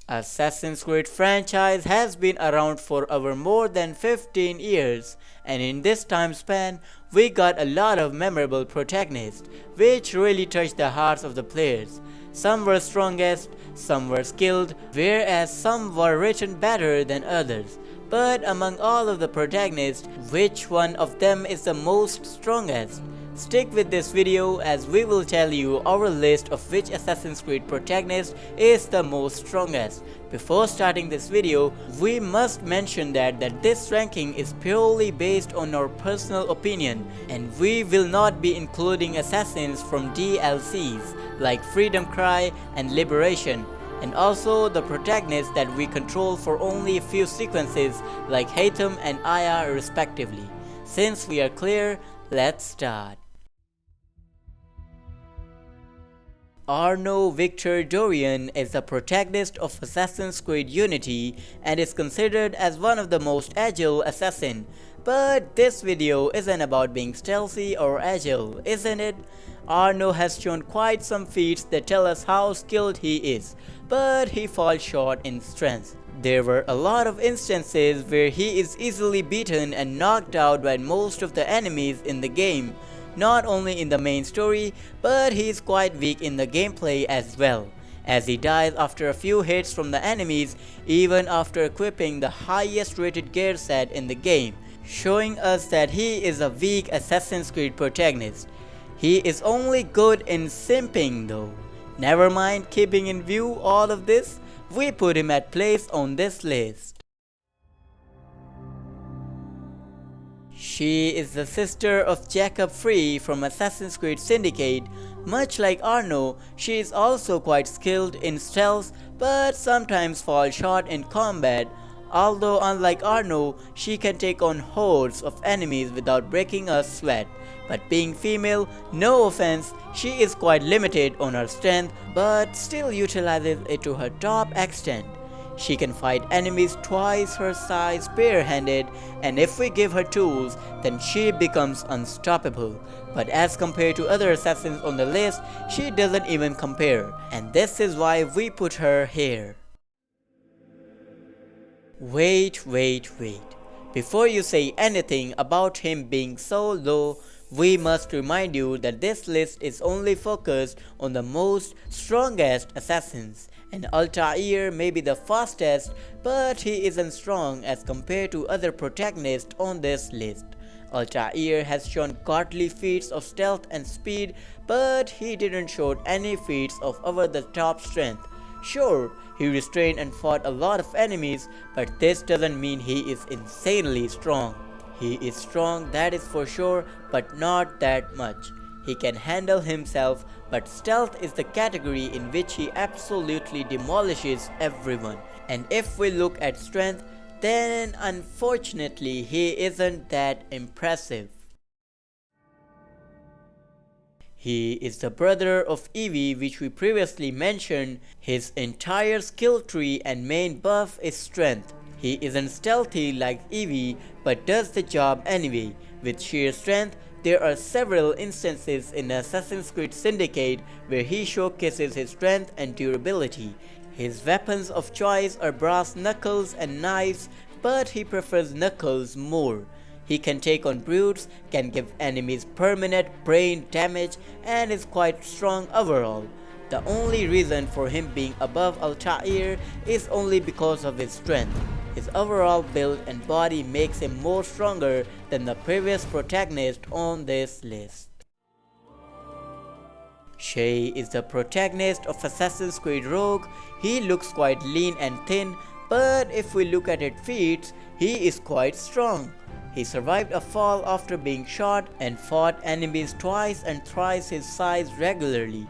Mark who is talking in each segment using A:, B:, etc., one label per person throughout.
A: Assassin's Creed franchise has been around for over more than 15 years, and in this time span, we got a lot of memorable protagonists, which really touched the hearts of the players. Some were strongest, some were skilled, whereas some were written better than others. But among all of the protagonists, which one of them is the most strongest? Stick with this video as we will tell you our list of which Assassin's Creed protagonist is the most strongest. Before starting this video, we must mention that this ranking is purely based on our personal opinion, and we will not be including assassins from DLCs like Freedom Cry and Liberation, and also the protagonists that we control for only a few sequences like Haytham and Aya respectively. Since we are clear, let's start. Arno Victor Dorian is the protagonist of Assassin's Creed Unity and is considered as one of the most agile assassins. But this video isn't about being stealthy or agile, isn't it? Arno has shown quite some feats that tell us how skilled he is, but he falls short in strength. There were a lot of instances where he is easily beaten and knocked out by most of the enemies in the game. Not only in the main story, but he is quite weak in the gameplay as well, as he dies after a few hits from the enemies even after equipping the highest rated gear set in the game, showing us that he is a weak Assassin's Creed protagonist. He is only good in simping though. Never mind keeping in view all of this, we put him at place on this list. She is the sister of Evie Frye from Assassin's Creed Syndicate. Much like Arno, she is also quite skilled in stealth but sometimes falls short in combat. Although unlike Arno, she can take on hordes of enemies without breaking a sweat. But being female, no offense, she is quite limited on her strength but still utilizes it to her top extent. She can fight enemies twice her size barehanded, and if we give her tools, then she becomes unstoppable. But as compared to other assassins on the list, she doesn't even compare, and this is why we put her here. Wait. Before you say anything about him being so low, we must remind you that this list is only focused on the most strongest assassins, and Altaïr may be the fastest, but he isn't strong as compared to other protagonists on this list. Altaïr has shown godly feats of stealth and speed, but he didn't show any feats of over-the-top strength. Sure, he restrained and fought a lot of enemies, but this doesn't mean he is insanely strong. He is strong, that is for sure, but not that much. He can handle himself, but stealth is the category in which he absolutely demolishes everyone. And if we look at strength, then unfortunately he isn't that impressive. He is the brother of Evie, which we previously mentioned. His entire skill tree and main buff is strength. He isn't stealthy like Evie, but does the job anyway. With sheer strength, there are several instances in Assassin's Creed Syndicate where he showcases his strength and durability. His weapons of choice are brass knuckles and knives, but he prefers knuckles more. He can take on brutes, can give enemies permanent brain damage, and is quite strong overall. The only reason for him being above Altaïr is only because of his strength. His overall build and body makes him more stronger than the previous protagonist on this list. Shay is the protagonist of Assassin's Creed Rogue. He looks quite lean and thin, but if we look at his feats, he is quite strong. He survived a fall after being shot and fought enemies twice and thrice his size regularly.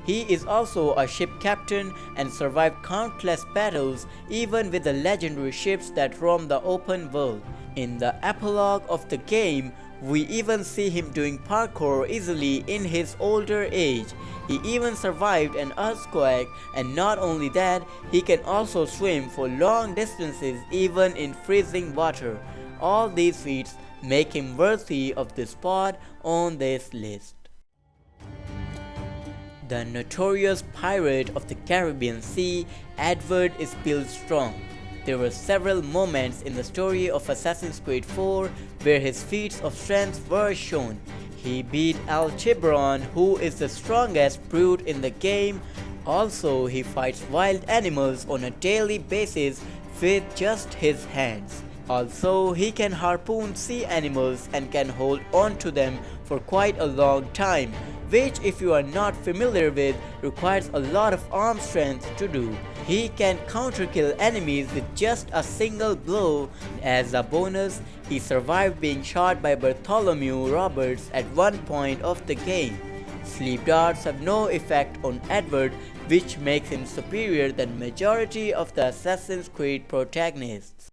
A: He is also a ship captain and survived countless battles even with the legendary ships that roam the open world. In the epilogue of the game, we even see him doing parkour easily in his older age. He even survived an earthquake, and not only that, he can also swim for long distances even in freezing water. All these feats make him worthy of the spot on this list. The notorious pirate of the Caribbean Sea, Edward is built strong. There were several moments in the story of Assassin's Creed 4 where his feats of strength were shown. He beat Altaïr, who is the strongest brute in the game. Also, he fights wild animals on a daily basis with just his hands. Also, he can harpoon sea animals and can hold on to them for quite a long time, which, if you are not familiar with, requires a lot of arm strength to do. He can counter-kill enemies with just a single blow. As a bonus, he survived being shot by Bartholomew Roberts at one point of the game. Sleep darts have no effect on Edward, which makes him superior than majority of the Assassin's Creed protagonists.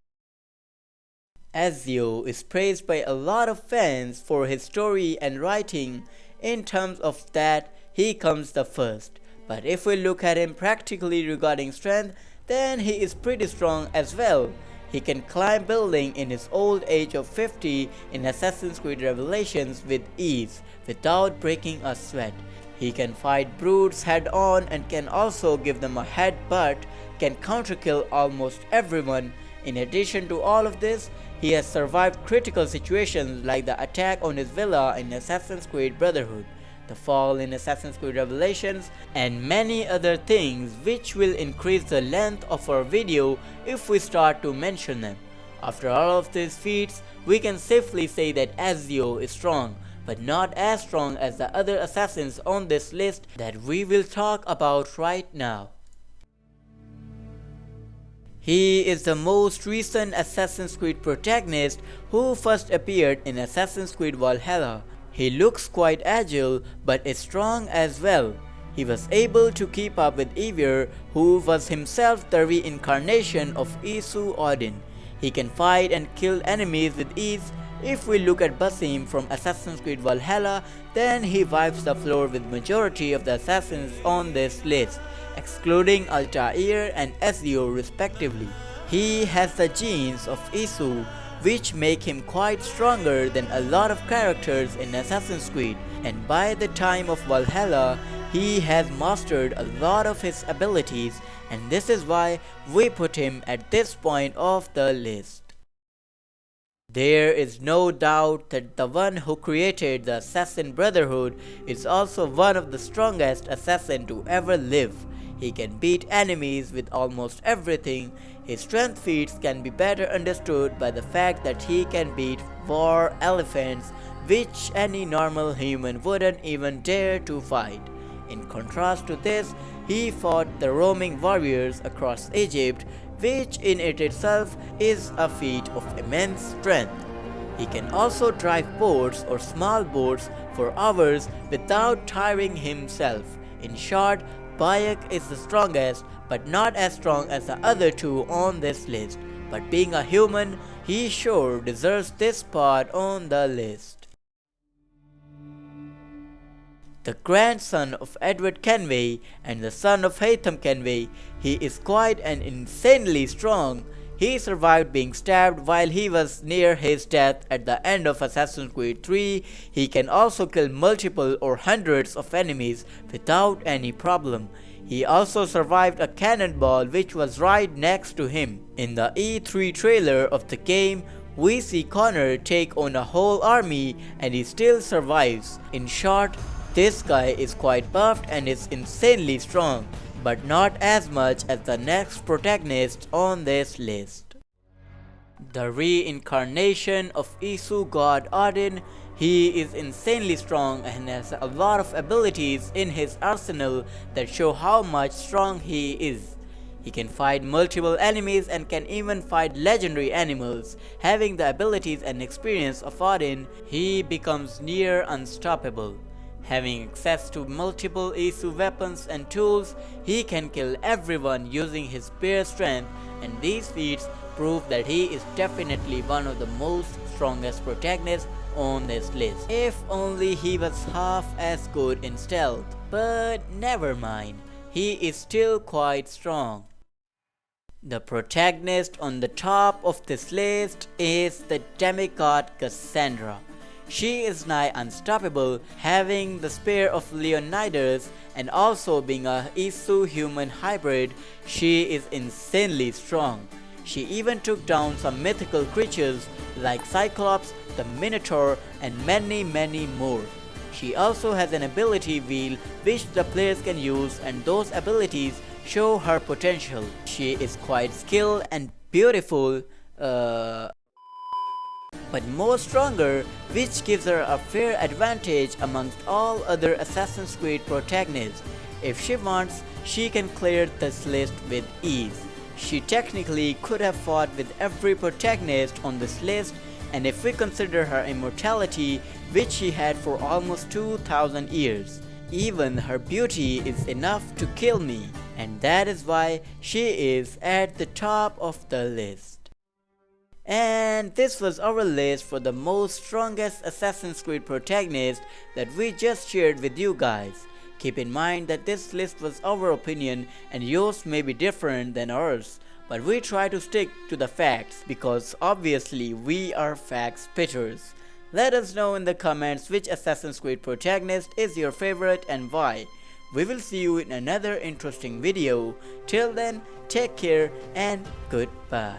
A: Ezio is praised by a lot of fans for his story and writing. In terms of that, he comes the first. But if we look at him practically regarding strength, then he is pretty strong as well. He can climb building in his old age of 50 in Assassin's Creed Revelations with ease, without breaking a sweat. He can fight brutes head on and can also give them a headbutt, can counterkill almost everyone. In addition to all of this, he has survived critical situations like the attack on his villa in Assassin's Creed Brotherhood, the fall in Assassin's Creed Revelations, and many other things, which will increase the length of our video if we start to mention them. After all of these feats, we can safely say that Ezio is strong, but not as strong as the other assassins on this list that we will talk about right now. He is the most recent Assassin's Creed protagonist who first appeared in Assassin's Creed Valhalla. He looks quite agile but is strong as well. He was able to keep up with Eivor, who was himself the reincarnation of Ezio Auditore. He can fight and kill enemies with ease. If we look at Basim from Assassin's Creed Valhalla, then he wipes the floor with majority of the assassins on this list, excluding Altaïr and Ezio respectively. He has the genes of Ezio, which make him quite stronger than a lot of characters in Assassin's Creed, and by the time of Valhalla, he has mastered a lot of his abilities, and this is why we put him at this point of the list. There is no doubt that the one who created the Assassin Brotherhood is also one of the strongest assassins to ever live. He can beat enemies with almost everything. His strength feats can be better understood by the fact that he can beat war elephants, which any normal human wouldn't even dare to fight. In contrast to this, he fought the roaming warriors across Egypt, which in it itself is a feat of immense strength. He can also drive boats or small boats for hours without tiring himself. In short, Bayek is the strongest, but not as strong as the other two on this list. But being a human, he sure deserves this spot on the list. The grandson of Edward Kenway and the son of Haytham Kenway, he is quite and insanely strong. He survived being stabbed while he was near his death at the end of Assassin's Creed 3. He can also kill multiple or hundreds of enemies without any problem. He also survived a cannonball which was right next to him. In the E3 trailer of the game, we see Connor take on a whole army and he still survives. In short, this guy is quite buffed and is insanely strong, but not as much as the next protagonist on this list. The reincarnation of Ezio god Odin, he is insanely strong and has a lot of abilities in his arsenal that show how much strong he is. He can fight multiple enemies and can even fight legendary animals. Having the abilities and experience of Odin, he becomes near unstoppable. Having access to multiple Ezio weapons and tools, he can kill everyone using his bare strength, and these feats prove that he is definitely one of the most strongest protagonists on this list. If only he was half as good in stealth, but never mind, he is still quite strong. The protagonist on the top of this list is the demigod Kassandra. She is nigh unstoppable, having the spear of Leonidas and also being a Isu-human hybrid. She is insanely strong. She even took down some mythical creatures like Cyclops, the Minotaur, and many more. She also has an ability wheel which the players can use, and those abilities show her potential. She is quite skilled and beautiful, but more stronger, which gives her a fair advantage amongst all other Assassin's Creed protagonists. If she wants, she can clear this list with ease. She technically could have fought with every protagonist on this list, and if we consider her immortality, which she had for almost 2000 years, even her beauty is enough to kill me, and that is why she is at the top of the list. And this was our list for the most strongest Assassin's Creed protagonists that we just shared with you guys. Keep in mind that this list was our opinion and yours may be different than ours, but we try to stick to the facts because obviously we are fact spitters. Let us know in the comments which Assassin's Creed protagonist is your favorite and why. We will see you in another interesting video. Till then, take care and goodbye.